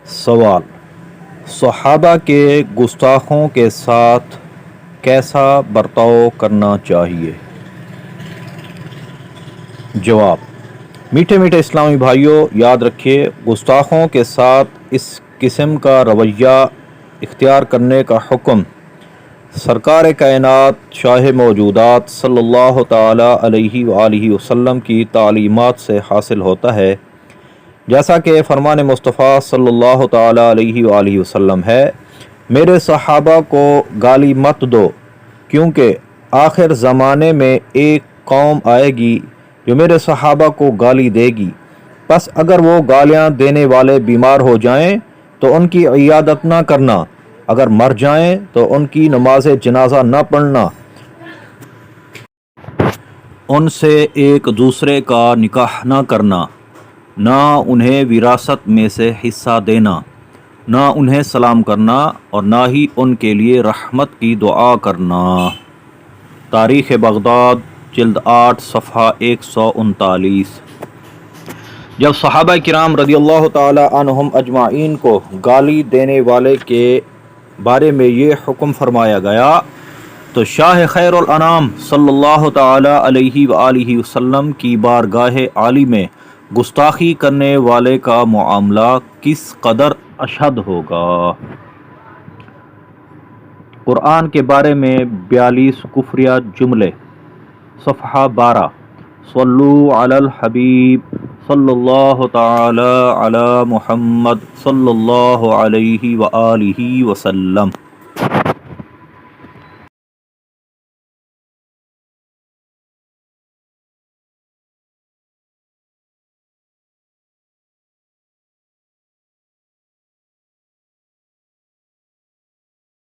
سوال: صحابہ کے گستاخوں کے ساتھ کیسا برتاؤ کرنا چاہیے؟ جواب: میٹھے میٹھے اسلامی بھائیوں، یاد رکھیے، گستاخوں کے ساتھ اس قسم کا رویہ اختیار کرنے کا حکم سرکار کائنات شاہ موجودات صلی اللہ تعالی علیہ وآلہ وسلم کی تعلیمات سے حاصل ہوتا ہے، جیسا کہ فرمان مصطفیٰ صلی اللہ تعالی علیہ وآلہ وسلم ہے: میرے صحابہ کو گالی مت دو، کیونکہ آخر زمانے میں ایک قوم آئے گی جو میرے صحابہ کو گالی دے گی، پس اگر وہ گالیاں دینے والے بیمار ہو جائیں تو ان کی عیادت نہ کرنا، اگر مر جائیں تو ان کی نماز جنازہ نہ پڑھنا، ان سے ایک دوسرے کا نکاح نہ کرنا، نہ انہیں وراثت میں سے حصہ دینا، نہ انہیں سلام کرنا اور نہ ہی ان کے لیے رحمت کی دعا کرنا۔ تاریخ بغداد جلد 8 صفحہ 139۔ جب صحابہ کرام رضی اللہ تعالی عنہم اجمعین کو گالی دینے والے کے بارے میں یہ حکم فرمایا گیا تو شاہ خیر الانام صلی اللہ تعالی علیہ وآلہ وسلم کی بارگاہ عالی میں گستاخی کرنے والے کا معاملہ کس قدر اشد ہوگا۔ قرآن کے بارے میں 42 کفریہ جملے، صفحہ 12۔ صلو علی الحبیب صلی اللہ تعالی علی محمد صلی اللہ علیہ وآلہ وسلم۔